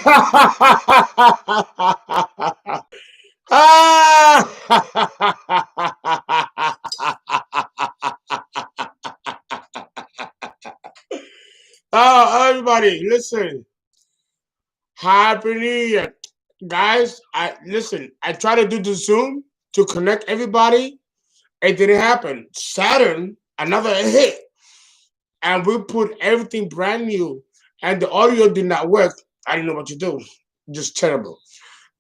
Oh, everybody, listen. Happy New Year, guys. I tried to do the Zoom to connect everybody. It didn't happen. Saturn, another hit, and we put everything brand new, and the audio did not work. I didn't know what to do. Just terrible.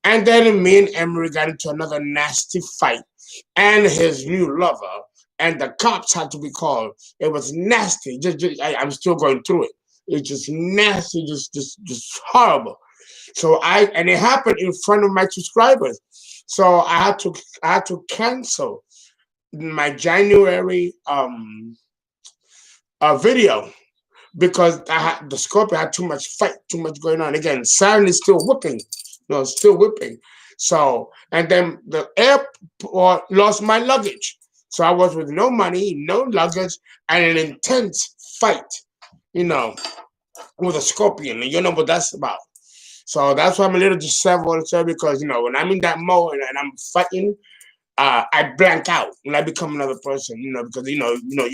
And then me and Emery got into another nasty fight, and his new lover, and the cops had to be called. It was nasty. I'm still going through it. It's just nasty, just horrible. And it happened in front of my subscribers. So I had to cancel my January video because the Scorpio had too much fight, too much going on. Again, Saturn is still whipping, still whipping. So, and then the airport lost my luggage. So I was with no money, no luggage, and an intense fight, with a scorpion. And you know what that's about. So that's why I'm a little disheveled, because, when I'm in that mode and I'm fighting, I blank out and I become another person, because you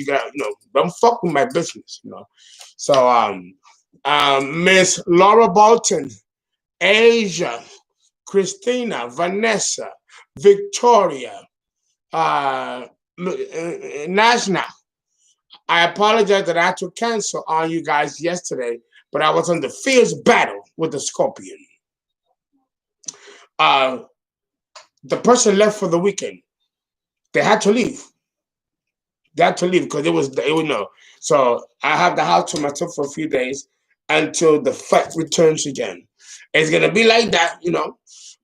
got don't fuck with my business, So Miss Laura Bolton, Asia, Christina, Vanessa, Victoria, Najna. I apologize that I had to cancel on you guys yesterday, but I was on the fierce battle with the scorpion. The person left for the weekend. They had to leave. They had to leave because it was no. So I have the house to myself for a few days until the fight returns again. It's gonna be like that,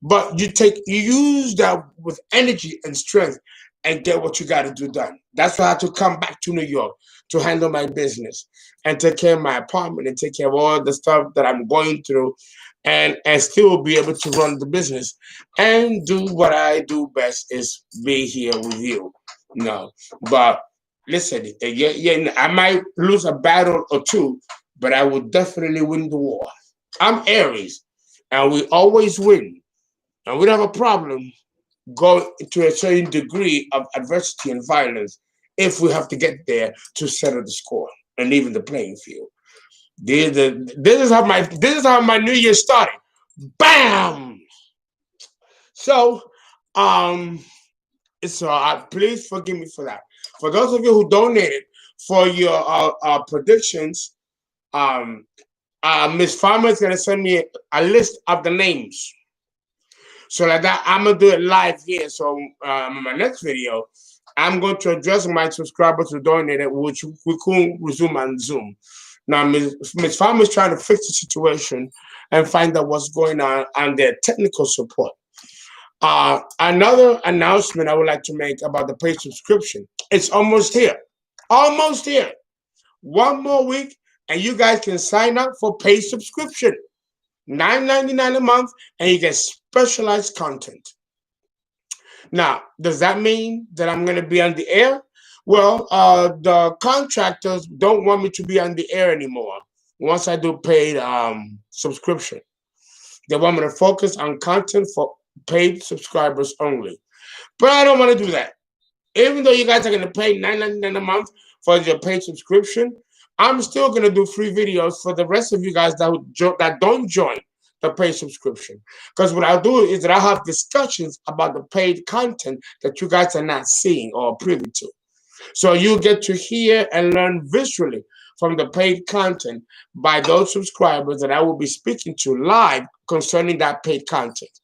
But you use that with energy and strength and get what you got to do done. That's why I had to come back to New York to handle my business and take care of my apartment and take care of all the stuff that I'm going through, and still be able to run the business and do what I do best, is be here with you. But listen, yeah, I might lose a battle or two, but I will definitely win the war. I'm Aries, and we always win, and we don't have a problem go to a certain degree of adversity and violence if we have to get there to settle the score and even the playing field. This is how my New Year started. Bam! So, please forgive me for that. For those of you who donated for your predictions, Miss Farmer is gonna send me a list of the names. So like that, I'm gonna do it live here. So in my next video, I'm going to address my subscribers who donated, which we could resume on Zoom. Now, Ms. Farmer is trying to fix the situation and find out what's going on and their technical support. Another announcement I would like to make about the paid subscription. It's almost here. Almost here. One more week, and you guys can sign up for paid subscription. $9.99 a month, and you get specialized content. Now, does that mean that I'm going to be on the air? Well, the contractors don't want me to be on the air anymore once I do paid subscription. They want me to focus on content for paid subscribers only. But I don't want to do that. Even though you guys are going to pay $9.99 a month for your paid subscription, I'm still going to do free videos for the rest of you guys that don't join the paid subscription. Because what I'll do is that I'll have discussions about the paid content that you guys are not seeing or privy to. So you get to hear and learn visually from the paid content by those subscribers that I will be speaking to live concerning that paid content.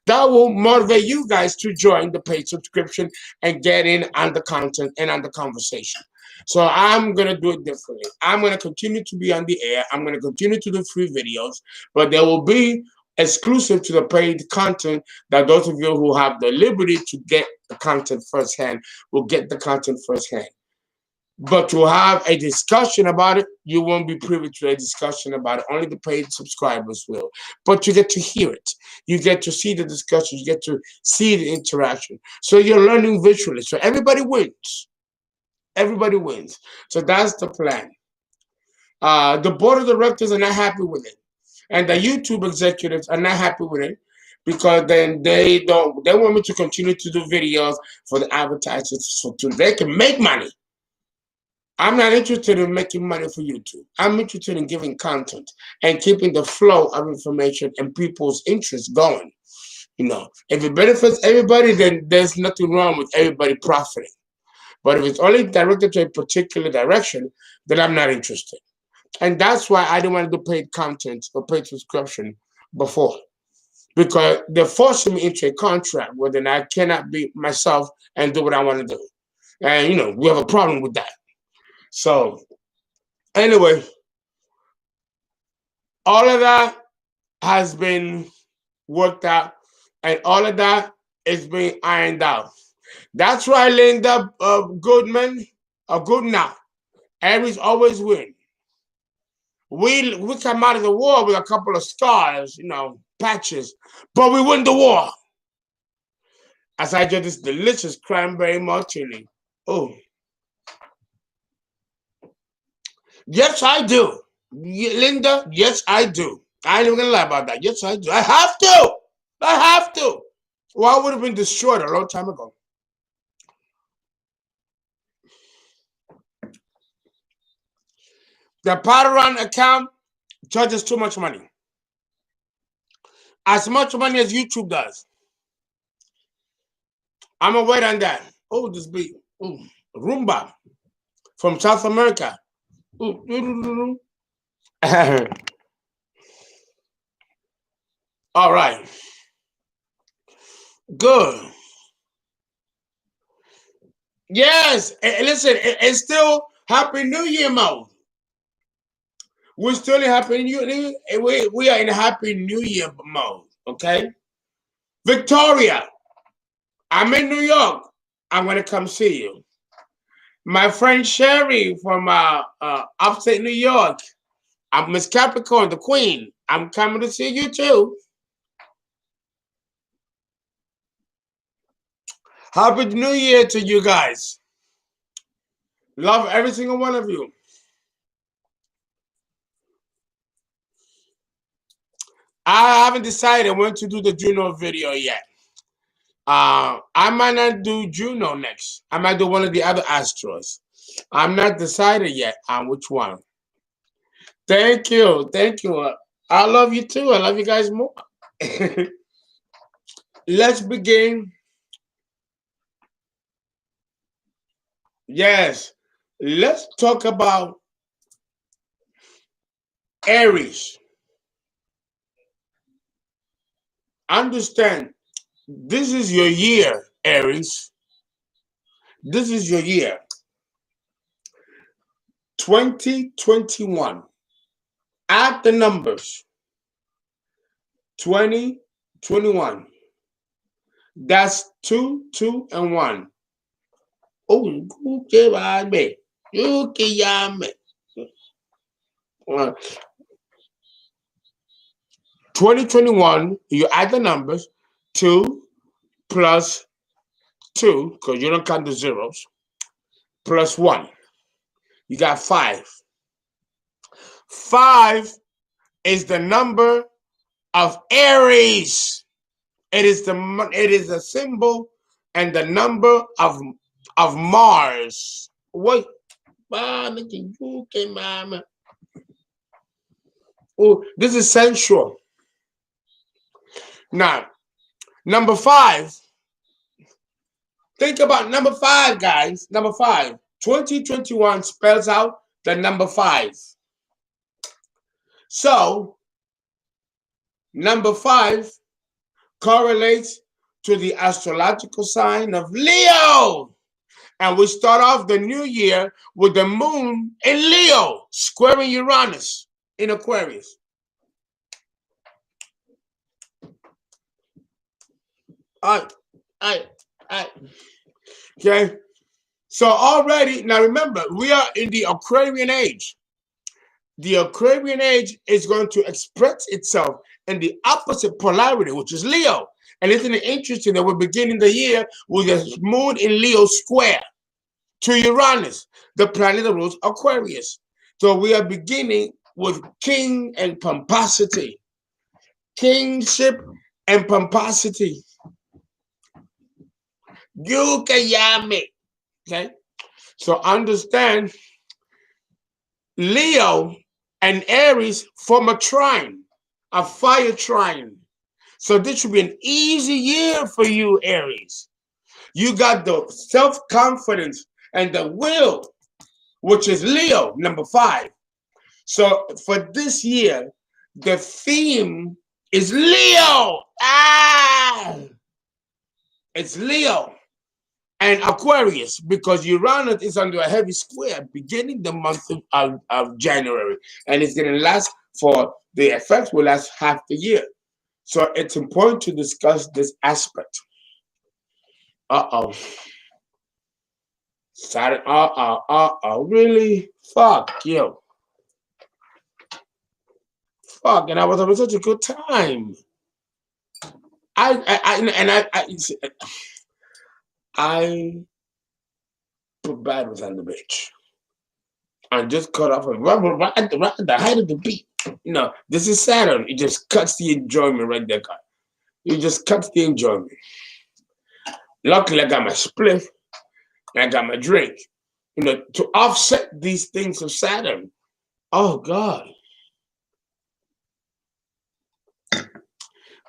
That will motivate you guys to join the paid subscription and get in on the content and on the conversation. So I'm going to do it differently. I'm going to continue to be on the air. I'm going to continue to do free videos, but there will be exclusive to the paid content that those of you who have the liberty to get the content firsthand will get the content firsthand. But to have a discussion about it, you won't be privy to a discussion about it. Only the paid subscribers will. But you get to hear it. You get to see the discussion. You get to see the interaction. So you're learning visually. So everybody wins. Everybody wins. So that's the plan. The board of directors are not happy with it. And the YouTube executives are not happy with it because then they want me to continue to do videos for the advertisers so they can make money. I'm not interested in making money for YouTube. I'm interested in giving content and keeping the flow of information and people's interests going. You know, if it benefits everybody, then there's nothing wrong with everybody profiting. But if it's only directed to a particular direction, then I'm not interested. And that's why I didn't want to do paid content or paid subscription before. Because they're forcing me into a contract where then I cannot be myself and do what I want to do. And, you know, we have a problem with that. So, anyway, all of that has been worked out, and all of that is being ironed out. That's why Linda Goodman, good now. Aries always win. We come out of the war with a couple of scars, you know, patches, but we win the war. As I get this delicious cranberry martini. Oh, yes, I do. Linda, yes, I do. I ain't even gonna lie about that. Yes, I do. I have to. I have to. Well, I would have been destroyed a long time ago. The Patreon account charges too much money. As much money as YouTube does. I'm gonna wait on that. Oh, this beat. Oh, Roomba from South America. Ooh. All right. Good. Yes. Listen, it's still Happy New Year mode. We're still in Happy New Year. We are in Happy New Year mode. Okay. Victoria, I'm in New York. I'm gonna come see you. My friend Sherry from upstate New York. I'm Miss Capricorn, the Queen. I'm coming to see you too. Happy New Year to you guys. Love every single one of you. I haven't decided when to do the Juno video yet. I might not do Juno next. I might do one of the other astros. I'm not decided yet on which one. Thank you. Thank you. I love you too. I love you guys more. Let's begin. Yes. Let's talk about Aries. Understand, this is your year, Aries. This is your year. 2021. Add the numbers. 2021. That's 2, 2, and 1. Oh, you can me. You can me. 2021, you add the numbers. 2 plus 2, because you don't count the zeros, plus 1. You got 5. 5 is the number of Aries. It is a symbol and the number of Mars. Wait. Oh, this is sensual. Now, number 5. Think about number 5, guys. Number 5. 2021 spells out the number 5. So, number 5 correlates to the astrological sign of Leo. And we start off the new year with the moon in Leo, squaring Uranus in Aquarius. All right. Okay. So already, now remember, we are in the Aquarian age. The Aquarian age is going to express itself in the opposite polarity, which is Leo. And isn't it interesting that we're beginning the year with a moon in Leo square to Uranus, the planet that rules Aquarius. So we are beginning with king and pomposity. Kingship and pomposity. Yukayame. Okay? So understand, Leo and Aries form a trine, a fire trine. So this should be an easy year for you, Aries. You got the self-confidence and the will, which is Leo, number 5. So for this year, the theme is Leo. It's Leo and Aquarius, because Uranus is under a heavy square beginning the month of January, and it's going to last for, the effects will last half the year. So it's important to discuss this aspect. Saturn, really? Fuck you. Fuck, and I was having such a good time. I put bad was on the bitch. And just cut off right at the height of the beat. You know, this is Saturn. It just cuts the enjoyment right there. It just cuts the enjoyment. Luckily, I got my spliff and I got my drink. You know, to offset these things of Saturn. Oh, God.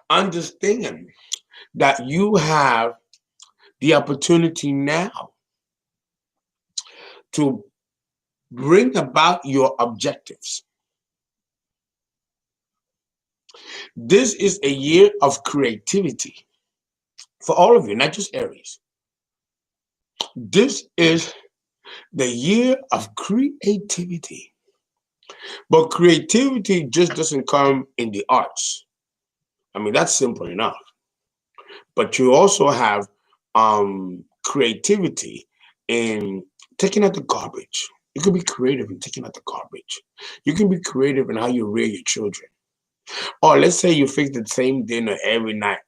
Understand that you have the opportunity now to bring about your objectives. This is a year of creativity for all of you, not just Aries. This is the year of creativity. But creativity just doesn't come in the arts. I mean, that's simple enough. But you also have creativity in taking out the garbage. You can be creative in taking out the garbage. You can be creative in how you rear your children. Or let's say you fix the same dinner every night,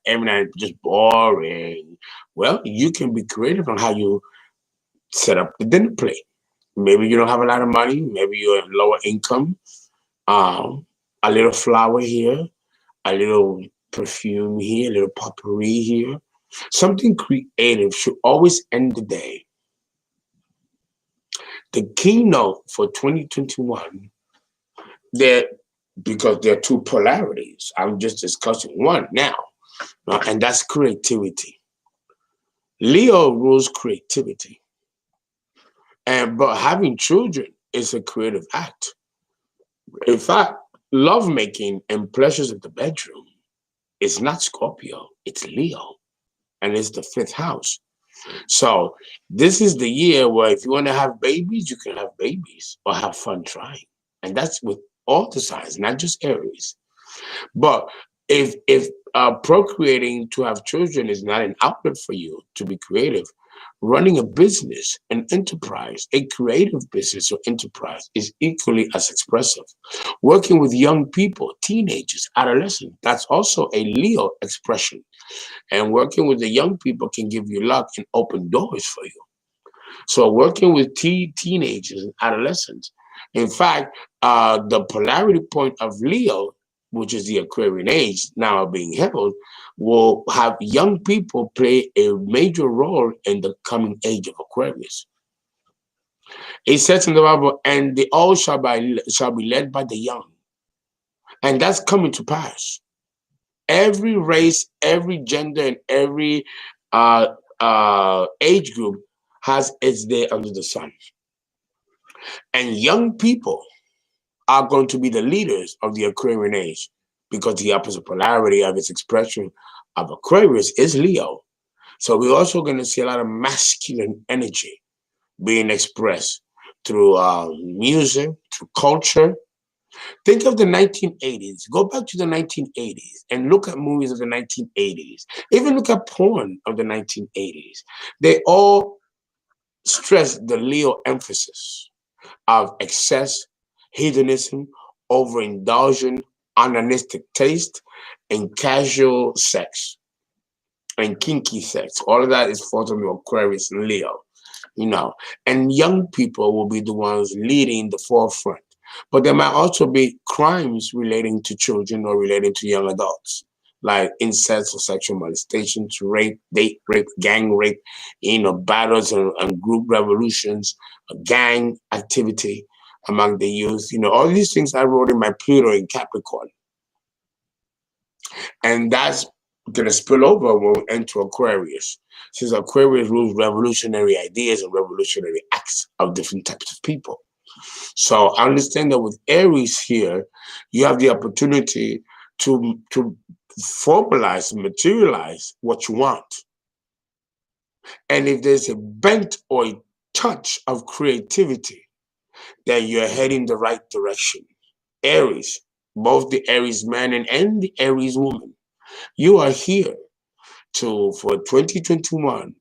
just boring. Well, you can be creative on how you set up the dinner plate. Maybe you don't have a lot of money. Maybe you're lower income. A little flour here, a little perfume here, a little potpourri here. Something creative should always end the day. The keynote for 2021, because there are two polarities. I'm just discussing one now, and that's creativity. Leo rules creativity. But having children is a creative act. In fact, lovemaking and pleasures of the bedroom is not Scorpio, it's Leo, and it's the 5th house. So this is the year where if you want to have babies, you can have babies or have fun trying. And that's with all the signs, not just Aries. But if procreating to have children is not an outlet for you to be creative, running a business, an enterprise, a creative business or enterprise is equally as expressive. Working with young people, teenagers, adolescents, that's also a Leo expression. And working with the young people can give you luck and open doors for you. So working with teenagers and adolescents, in fact, the polarity point of Leo, which is the Aquarian age now being held, will have young people play a major role in the coming age of Aquarius. It says in the Bible, and they all shall be led by the young. And that's coming to pass. Every race, every gender, and every age group has its day under the sun. And young people are going to be the leaders of the Aquarian age, because the opposite polarity of its expression of Aquarius is Leo. So we're also going to see a lot of masculine energy being expressed through music, through culture. Think of the 1980s. Go back to the 1980s and look at movies of the 1980s. Even look at porn of the 1980s. They all stress the Leo emphasis of excess, hedonism, overindulgence, onanistic taste, and casual sex, and kinky sex. All of that is falls under Aquarius and Leo, you know. And young people will be the ones leading the forefront. But there might also be crimes relating to children or relating to young adults, like incest or sexual molestation, rape, date rape, gang rape, battles and group revolutions, gang activity among the youth. All these things I wrote in my Pluto in Capricorn. And that's going to spill over when we enter Aquarius, since Aquarius rules revolutionary ideas and revolutionary acts of different types of people. So I understand that with Aries here, you have the opportunity to formalize and materialize what you want. And if there's a bent or a touch of creativity, then you're heading the right direction. Aries, both the Aries man and the Aries woman, you are here for 2021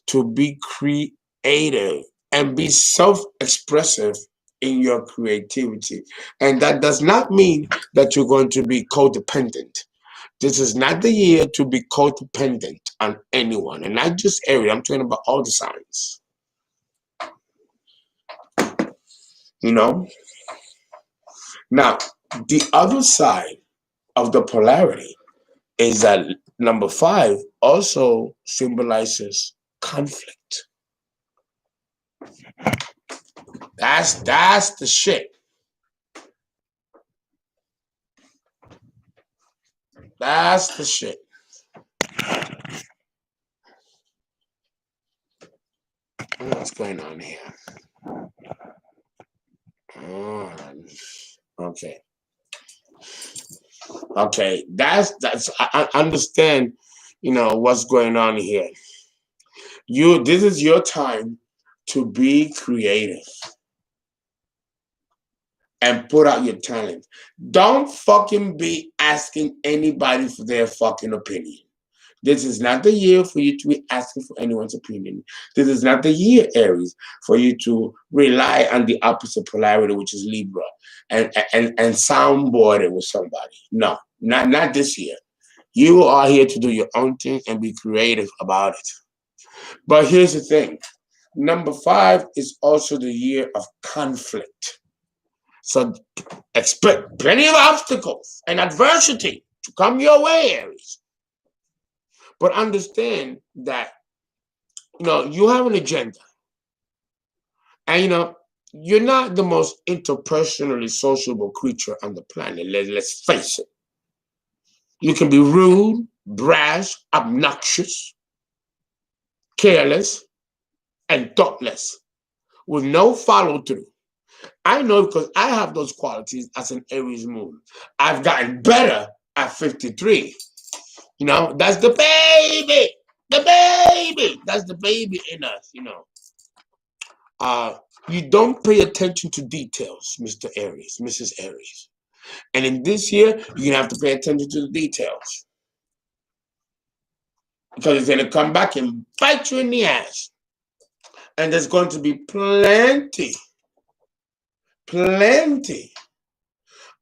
to be creative and be self-expressive in your creativity. And that does not mean that you're going to be codependent. This is not the year to be codependent on anyone, and not just Aries. I'm talking about all the signs. Now, the other side of the polarity is that number 5 also symbolizes conflict. That's the shit. That's the shit. What's going on here? Okay. Okay. That's I understand, what's going on here. This is your time to be creative and put out your talent. Don't fucking be asking anybody for their fucking opinion. This is not the year for you to be asking for anyone's opinion. This is not the year, Aries, for you to rely on the opposite polarity, which is Libra, and soundboard it with somebody. No, not this year. You are here to do your own thing and be creative about it. But here's the thing. Number 5 is also the year of conflict. So expect plenty of obstacles and adversity to come your way, Aries. But understand that, you have an agenda. And, you're not the most interpersonally sociable creature on the planet. Let's face it. You can be rude, brash, obnoxious, careless, and thoughtless with no follow-through. I know because I have those qualities as an Aries moon. I've gotten better at 53. That's the baby. The baby. That's the baby in us, You don't pay attention to details, Mr. Aries, Mrs. Aries. And in this year, you're going to have to pay attention to the details. Because it's going to come back and bite you in the ass. And there's going to be plenty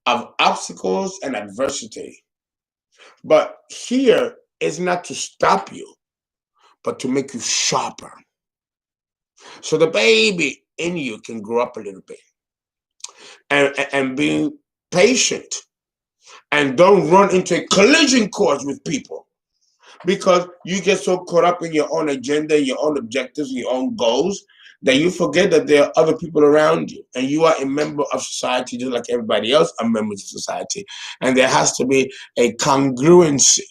of obstacles and adversity. But here is not to stop you, but to make you sharper. So the baby in you can grow up a little bit. And be patient. And don't run into a collision course with people. Because you get so caught up in your own agenda, your own objectives, your own goals, that you forget that there are other people around you. And you are a member of society just like everybody else are members of society. And there has to be a congruency,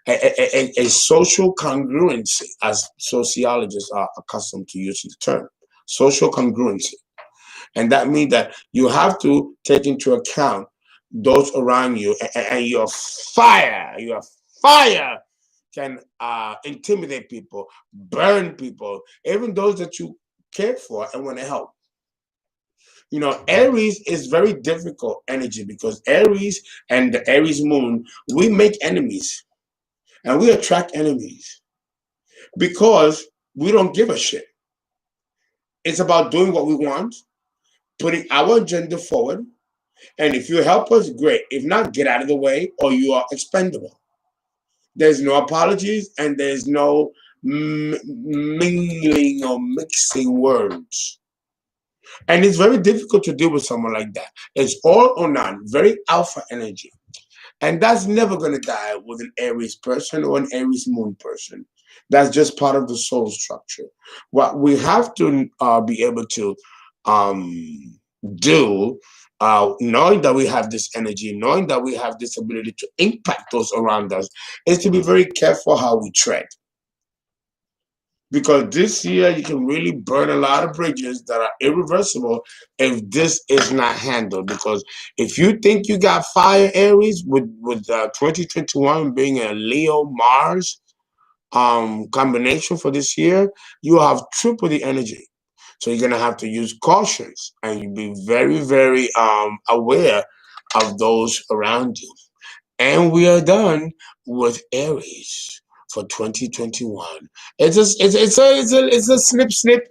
a social congruency, as sociologists are accustomed to using the term. Social congruency. And that means that you have to take into account those around you, and your fire can intimidate people, burn people, even those that you care for and want to help. Aries is very difficult energy because Aries and the Aries moon, we make enemies and we attract enemies because we don't give a shit. It's about doing what we want, putting our agenda forward, and if you help us, great. If not, get out of the way or you are expendable. There's no apologies and there's no mingling or mixing words. And it's very difficult to deal with someone like that. It's all or none, very alpha energy. And that's never going to die with an Aries person or an Aries moon person. That's just part of the soul structure. What we have to be able to do, knowing that we have this energy, knowing that we have this ability to impact those around us, is to be very careful how we tread. Because this year you can really burn a lot of bridges that are irreversible if this is not handled. Because if you think you got fire Aries with 2021 being a Leo Mars combination for this year, you have triple the energy. So you're gonna have to use cautions and you be very, very aware of those around you. And we are done with Aries for 2021. It's a snip,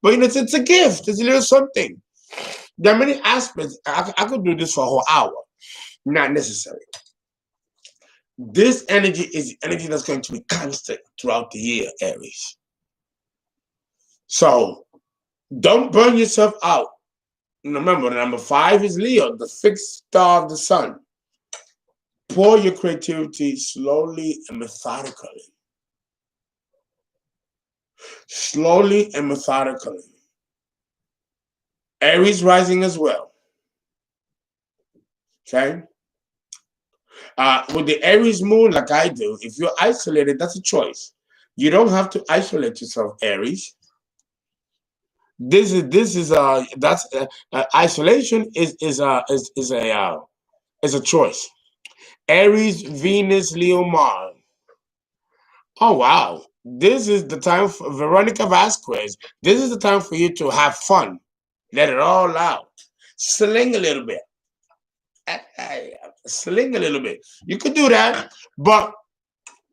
but it's a gift. It's a little something. There are many aspects. I could do this for a whole hour. Not necessary. This energy is energy that's going to be constant throughout the year, Aries. So don't burn yourself out. Remember, number 5 is Leo, the fixed star of the sun. Pour your creativity slowly and methodically. Slowly and methodically. Aries rising as well. Okay? With the Aries moon, like I do, if you're isolated, that's a choice. You don't have to isolate yourself, Aries. Isolation is a choice. Aries, Venus, Leo, Mars. Oh wow. This is the time for Veronica Vasquez. This is the time for you to have fun. Let it all out. Sling a little bit. Sling a little bit. You could do that, but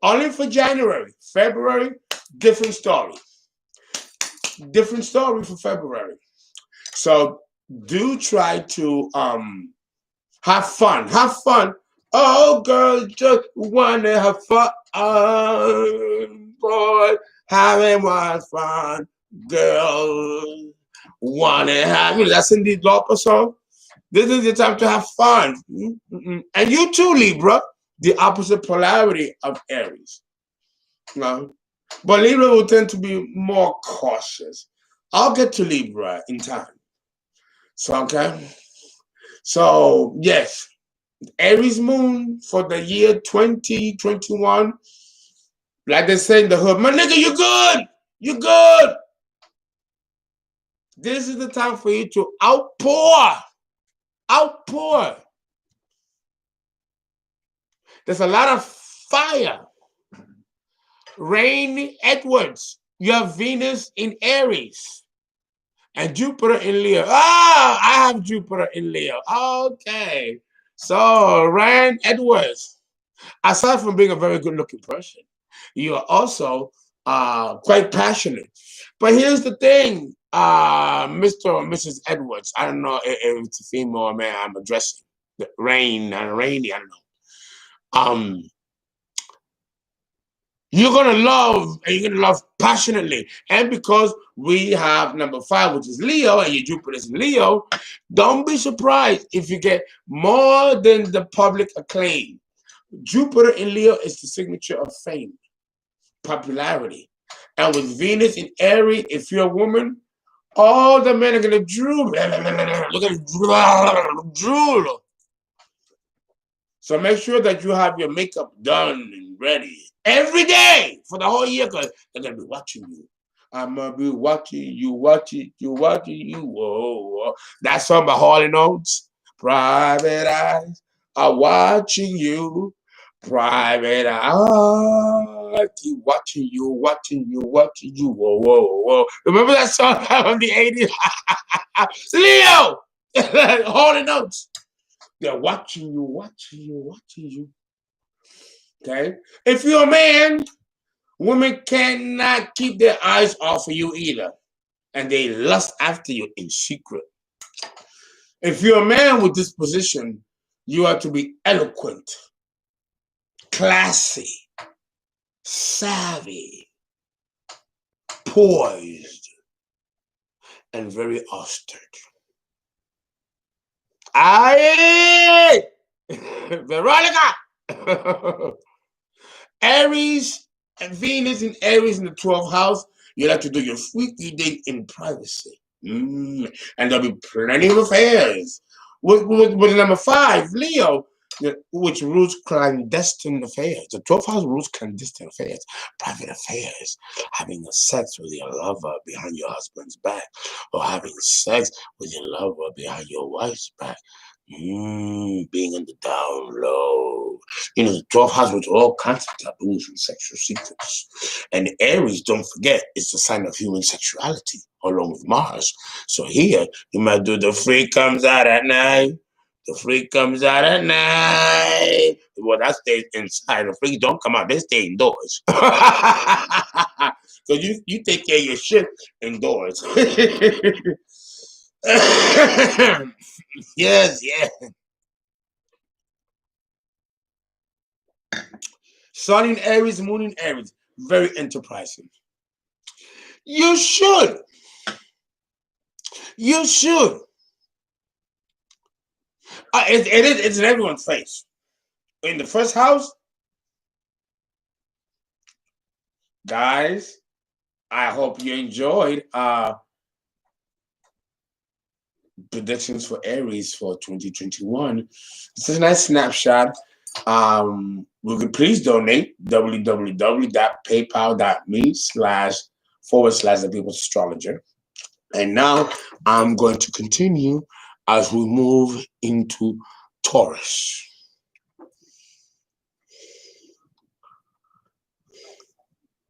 only for January. February, different story. Different story for February. So do try to have fun. Have fun. Oh, girls just wanna have fun. Boy, having one fun. Girls wanna have. That's in the Lauper song. This is the time to have fun. And you too, Libra, the opposite polarity of Aries. No? But Libra will tend to be more cautious. I'll get to Libra in time. So, okay. So, yes, Aries moon for the year 2021. Like they say in the hood, my nigga, you good. You good. This is the time for you to outpour. Outpour. There's a lot of fire. Rain Edwards, you have Venus in Aries and Jupiter in Leo. Ah, I have Jupiter in Leo. Okay. So, Rain Edwards, aside from being a very good looking person, you are also quite passionate. But here's the thing, Mr. or Mrs. Edwards, I don't know if it's a female or man I'm addressing. Rainy, I don't know. You're gonna love, and you're gonna love passionately. And because we have number 5, which is Leo, and your Jupiter's in Leo, don't be surprised if you get more than the public acclaim. Jupiter in Leo is the signature of fame, popularity. And with Venus in Aries, if you're a woman, all the men are gonna drool. Look at it, drool. So make sure that you have your makeup done and ready every day for the whole year, because they're gonna be watching you. I'm gonna be watching you, watching you, watching you. Whoa, whoa. That song by Harley Notes. Private eyes are watching you. Private eyes keep watching you, watching you, watching you. Whoa, whoa, whoa. Remember that song from the 80s? Leo! Harley Notes. They're watching you, watching you, watching you. Okay? If you're a man, women cannot keep their eyes off of you either. And they lust after you in secret. If you're a man with this position, you are to be eloquent, classy, savvy, poised, and very austere. Aye! Veronica! Aries and Venus in Aries in the 12th house. You like to do your freaky thing in privacy. And there'll be plenty of affairs. With number 5, Leo, which rules clandestine affairs. The 12th house rules clandestine affairs, private affairs, having sex with your lover behind your husband's back, or having sex with your lover behind your wife's back. Being in the down low. The 12th house with all kinds of taboos and sexual secrets. And Aries, don't forget, it's the sign of human sexuality, along with Mars. So here, you might do the freak comes out at night. The freak comes out at night. Well, that stays inside. The freak don't come out. They stay indoors. Because you take care of your shit indoors. Yes. Sun in Aries, Moon in Aries. Very enterprising. You should. It's in everyone's face. In the first house, guys, I hope you enjoyed predictions for Aries for 2021. This is a nice snapshot. We could please donate www.paypal.me// the people's astrologer. And now I'm going to continue as we move into Taurus.